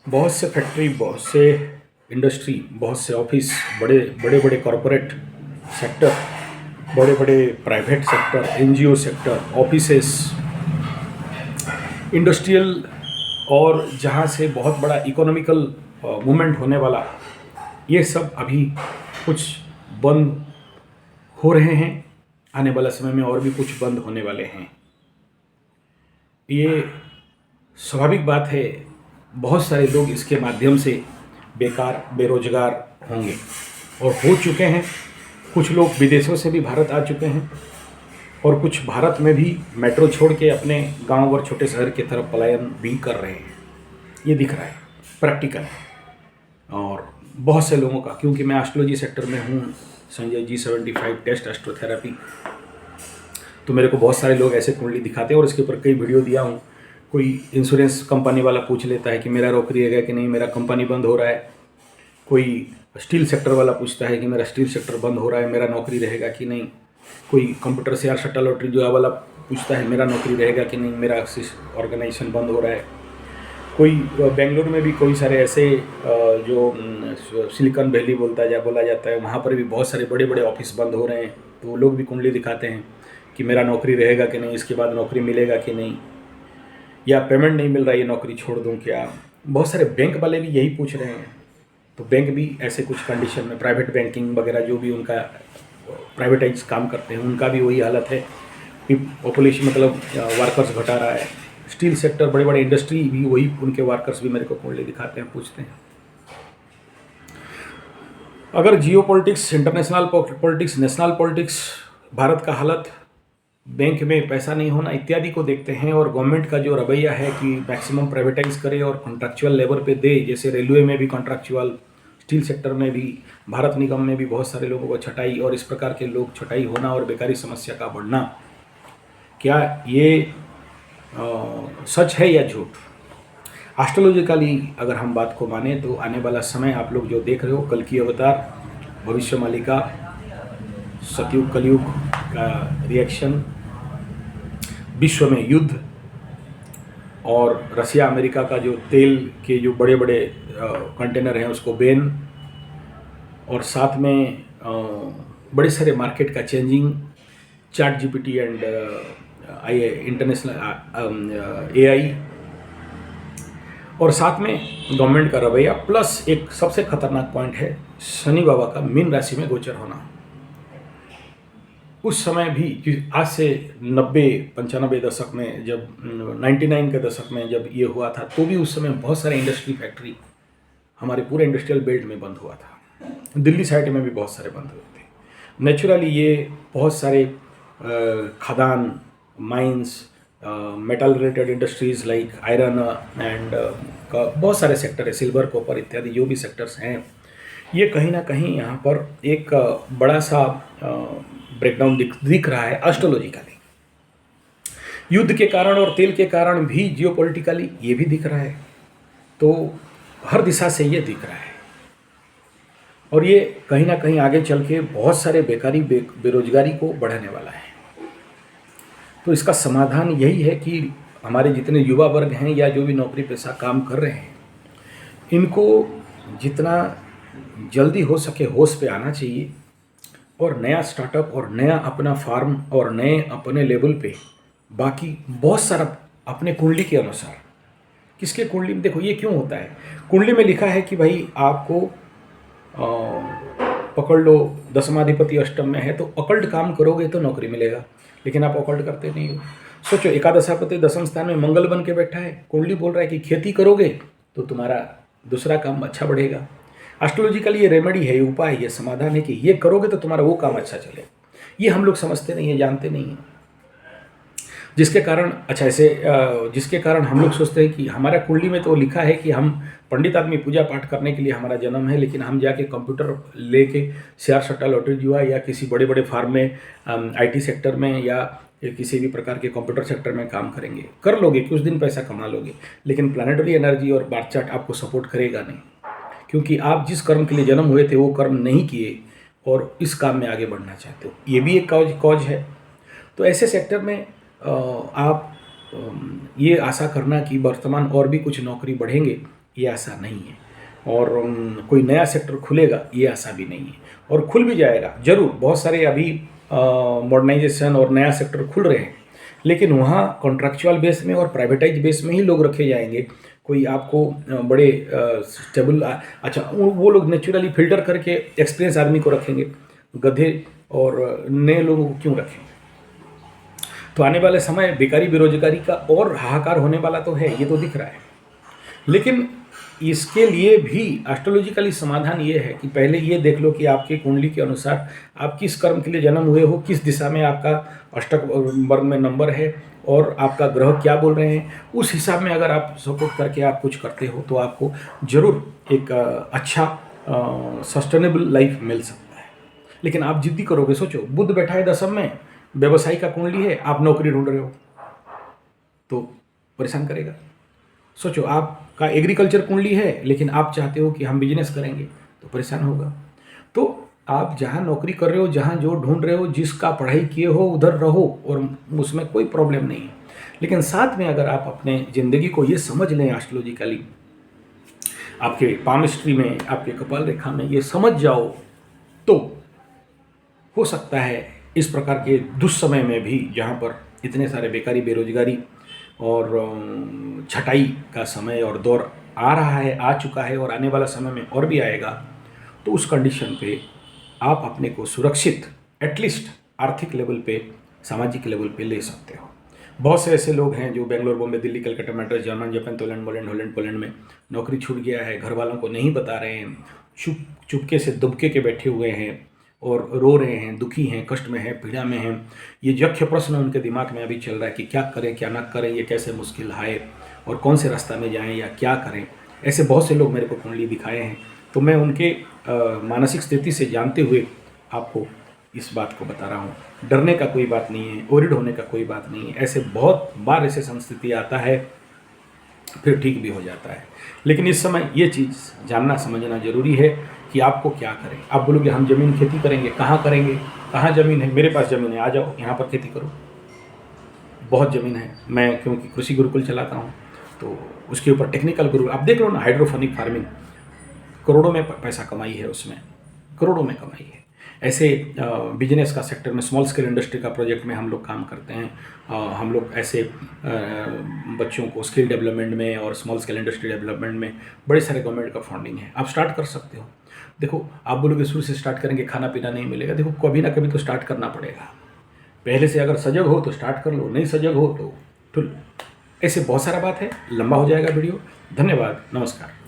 बहुत से फैक्ट्री, बहुत से इंडस्ट्री, बहुत से ऑफिस, बड़े बड़े बड़े कॉरपोरेट सेक्टर, बड़े बड़े private sector, NGO sector, offices, industrial, और जहाँ से बहुत बड़ा इकोनॉमिकल मूवमेंट होने वाला, ये सब अभी कुछ बंद हो रहे हैं। आने वाला समय में और भी कुछ बंद होने वाले हैं। ये स्वाभाविक बात है, बहुत सारे लोग इसके माध्यम से बेकार, बेरोजगार होंगे और हो चुके हैं। कुछ लोग विदेशों से भी भारत आ चुके हैं और कुछ भारत में भी मेट्रो छोड़ के अपने गांव और छोटे शहर की तरफ पलायन भी कर रहे हैं। ये दिख रहा है, प्रैक्टिकल है। और बहुत से लोगों का, क्योंकि मैं एस्ट्रोलॉजी सेक्टर में हूँ, संजय G75 टेस्ट एस्ट्रोथेरेपी, तो मेरे को बहुत सारे लोग ऐसे कुंडली दिखाते हैं और इसके ऊपर कई वीडियो दिया हूँ। कोई इंश्योरेंस कंपनी वाला पूछ लेता है कि मेरा नौकरी रहेगा कि नहीं, मेरा कंपनी बंद हो रहा है। कोई स्टील सेक्टर वाला पूछता है कि मेरा स्टील सेक्टर बंद हो रहा है, मेरा नौकरी रहेगा कि नहीं। कोई कंप्यूटर शेयर सट्टा लॉटरी जो वाला पूछता है मेरा नौकरी रहेगा कि नहीं, मेरा ऑर्गेनाइजेशन बंद हो रहा है। कोई बेंगलुरु में भी कोई सारे ऐसे जो सिलिकॉन वैली बोला जाता है, वहाँ पर भी बहुत सारे बड़े बड़े ऑफिस बंद हो रहे हैं। तो वो लोग भी कुंडली दिखाते हैं कि मेरा नौकरी रहेगा कि नहीं, इसके बाद नौकरी मिलेगा कि नहीं, या पेमेंट नहीं मिल रहा है, ये नौकरी छोड़ दूं क्या। बहुत सारे बैंक वाले भी यही पूछ रहे हैं। तो बैंक भी ऐसे कुछ कंडीशन में, प्राइवेट बैंकिंग वगैरह जो भी उनका प्राइवेटाइज काम करते हैं, उनका भी वही हालत है कि पॉपुलेशन मतलब वर्कर्स घटा रहा है। स्टील सेक्टर, बड़े बड़े इंडस्ट्री भी वही, उनके वर्कर्स भी मेरे को कुंडली दिखाते हैं, पूछते हैं। अगर जियो politics, international politics, national politics, Bharat का हालत, बैंक में पैसा नहीं होना इत्यादि को देखते हैं, और गवर्नमेंट का जो रवैया है कि मैक्सिमम प्राइवेटाइज करे और कॉन्ट्रैक्चुअल लेबर पे दे, जैसे रेलवे में भी कॉन्ट्रैक्चुअल, स्टील सेक्टर में भी, भारत निगम में भी बहुत सारे लोगों को छटाई, और इस प्रकार के लोग छटाई होना और बेकारी समस्या का बढ़ना, क्या ये सच है या झूठ? एस्ट्रोलॉजिकली अगर हम बात को माने तो आने वाला समय आप लोग जो देख रहे हो, कल की अवतार, भविष्य मालिका, सतयुग कलयुग का रिएक्शन, विश्व में युद्ध, और रसिया अमेरिका का जो तेल के जो बड़े बड़े कंटेनर हैं उसको बैन, और साथ में बड़े सारे मार्केट का changing, ChatGPT and international AI, और साथ में गवर्नमेंट का रवैया, प्लस एक सबसे खतरनाक पॉइंट है शनि बाबा का मीन राशि में गोचर होना। उस समय भी, आज से 90-95 दशक में, जब 99 के दशक में जब ये हुआ था, तो भी उस समय बहुत सारे इंडस्ट्री फैक्ट्री हमारे पूरे इंडस्ट्रियल बेल्ट में बंद हुआ था। दिल्ली साइड में भी बहुत सारे बंद हुए थे। नेचुरली ये बहुत सारे खदान, mines, metal related industries like iron and का बहुत सारे सेक्टर है, सिल्वर, कॉपर इत्यादि जो भी सेक्टर्स हैं, ये कहीं ना कहीं यहाँ पर एक बड़ा सा ब्रेकडाउन दिख रहा है एस्ट्रोलॉजिकली। युद्ध के कारण और तेल के कारण भी जियोपॉलिटिकली ये भी दिख रहा है। तो हर दिशा से ये दिख रहा है, और ये कहीं ना कहीं आगे चल के बहुत सारे बेकारी, बेरोजगारी को बढ़ाने वाला है। तो इसका समाधान यही है कि हमारे जितने युवा वर्ग हैं या जो भी नौकरी पेशा काम कर रहे हैं, इनको जितना जल्दी हो सके होश पे आना चाहिए, और नया स्टार्टअप और नया अपना फार्म और नए अपने लेवल पे बाकी बहुत सारा अपने कुंडली के अनुसार। किसके कुंडली में, देखो ये क्यों होता है, कुंडली में लिखा है कि भाई आपको पकड़ लो दशमाधिपति अष्टम में है, तो अकल्ट काम करोगे तो नौकरी मिलेगा, लेकिन आप अकल्ट करते नहीं हो। सोचो, एकादशापति दशम स्थान में मंगल बन के बैठा है, कुंडली बोल रहा है कि खेती करोगे तो तुम्हारा दूसरा काम अच्छा बढ़ेगा। एस्ट्रोलॉजिकली ये रेमेडी है, ये उपाय, ये समाधान है कि ये करोगे तो तुम्हारा वो काम अच्छा चलेगा। ये हम लोग समझते नहीं है, जानते नहीं हैं, जिसके कारण जिसके कारण हम लोग सोचते हैं कि हमारा कुंडली में तो लिखा है कि हम पंडित आदमी पूजा पाठ करने के लिए हमारा जन्म है, लेकिन हम जाके कंप्यूटर लेके शेयर सट्टा लॉटरी जुआ या किसी बड़े बड़े फार्म में, IT सेक्टर में या किसी भी प्रकार के कंप्यूटर सेक्टर में काम करेंगे, कर लोगे, कुछ दिन पैसा कमा लोगे, लेकिन प्लानिटरी एनर्जी और बार्थ चार्ट आपको सपोर्ट करेगा नहीं, क्योंकि आप जिस कर्म के लिए जन्म हुए थे वो कर्म नहीं किए और इस काम में आगे बढ़ना चाहते हो। ये भी एक कॉज है। तो ऐसे सेक्टर में आप ये आशा करना कि वर्तमान और भी कुछ नौकरी बढ़ेंगे, ये आशा नहीं है, और कोई नया सेक्टर खुलेगा ये आशा भी नहीं है, और खुल भी जाएगा ज़रूर। बहुत सारे अभी मॉडर्नाइजेशन और नया सेक्टर खुल रहे हैं, लेकिन वहाँ कॉन्ट्रैक्चुअल बेस में और प्राइवेटाइज बेस में ही लोग रखे जाएंगे। कोई आपको बड़े स्टेबल अच्छा वो लोग नेचुरली फिल्टर करके एक्सपीरियंस आदमी को रखेंगे, गधे और नए लोगों को क्यों रखेंगे? तो आने वाले समय बेकारी बेरोजगारी का और हाहाकार होने वाला तो है, ये तो दिख रहा है। लेकिन इसके लिए भी एस्ट्रोलॉजिकली समाधान ये है कि पहले ये देख लो कि आपके कुंडली के अनुसार आप किस कर्म के लिए जन्म हुए हो, किस दिशा में आपका अष्टक वर्ग में नंबर है और आपका ग्रह क्या बोल रहे हैं। उस हिसाब में अगर आप सपोर्ट करके आप कुछ करते हो तो आपको जरूर एक अच्छा सस्टेनेबल लाइफ मिल सकता है। लेकिन आप जिद्दी करोगे, सोचो बुध बैठा है दशम में, व्यवसायी का कुंडली है, आप नौकरी ढूंढ रहे हो तो परेशान करेगा। सोचो आपका एग्रीकल्चर कुंडली है लेकिन आप चाहते हो कि हम बिजनेस करेंगे तो परेशान होगा। तो आप जहाँ नौकरी कर रहे हो, जहाँ जो ढूंढ रहे हो, जिसका पढ़ाई किए हो उधर रहो और उसमें कोई प्रॉब्लम नहीं है। लेकिन साथ में अगर आप अपने ज़िंदगी को ये समझ लें एस्ट्रोलॉजिकली, आपके पामिस्ट्री में, आपके कपाल रेखा में ये समझ जाओ, तो हो सकता है इस प्रकार के दुस्समय में भी, जहाँ पर इतने सारे बेकारी बेरोजगारी और छटाई का समय और दौर आ रहा है, आ चुका है और आने वाला समय में और भी आएगा, तो उस कंडीशन पे आप अपने को सुरक्षित एटलीस्ट आर्थिक लेवल पे, सामाजिक लेवल पे ले सकते हो। बहुत से ऐसे लोग हैं जो Bangalore, Bombay, Delhi, Calcutta, Madras, German, Japan, Poland, Holland, Poland में नौकरी छूट गया है, घर वालों को नहीं बता रहे हैं, चुपके से दुबके के बैठे हुए हैं और रो रहे हैं, दुखी हैं, कष्ट में हैं, पीड़ा में हैं। ये यक्ष प्रश्न उनके दिमाग में अभी चल रहा है कि क्या करें, क्या ना करें, ये कैसे मुश्किल आए और कौन से रास्ता में जाएं या क्या करें। ऐसे बहुत से लोग मेरे को कुंडली दिखाए हैं, तो मैं उनके मानसिक स्थिति से जानते हुए आपको इस बात को बता रहा हूँ। डरने का कोई बात नहीं है, ओरिड होने का कोई बात नहीं है। ऐसे बहुत बार ऐसे संस्थिति आता है, फिर ठीक भी हो जाता है। लेकिन इस समय ये चीज़ जानना समझना जरूरी है कि आपको क्या करें। आप बोलोगे हम ज़मीन खेती करेंगे, कहाँ करेंगे, कहाँ ज़मीन है? मेरे पास ज़मीन है, आ जाओ यहाँ पर खेती करो। बहुत ज़मीन है। मैं क्योंकि कृषि गुरुकुल चलाता हूँ तो उसके ऊपर टेक्निकल गुरु, आप देख लो ना, हाइड्रोफोनिक फार्मिंग, करोड़ों में पैसा कमाई है उसमें, करोड़ों में कमाई है। ऐसे बिजनेस का सेक्टर में, स्मॉल स्केल इंडस्ट्री का प्रोजेक्ट में हम लोग काम करते हैं। हम लोग ऐसे बच्चों को स्किल डेवलपमेंट में और स्मॉल स्केल इंडस्ट्री डेवलपमेंट में बड़े सारे गवर्नमेंट का फंडिंग है। आप स्टार्ट कर सकते हो। देखो आप बोलोगे शुरू से स्टार्ट करेंगे, खाना पीना नहीं मिलेगा। देखो कभी ना कभी तो स्टार्ट करना पड़ेगा। पहले से अगर सजग हो तो स्टार्ट कर लो, नहीं सजग हो तो ऐसे बहुत सारा बात है, लंबा हो जाएगा वीडियो। धन्यवाद, नमस्कार।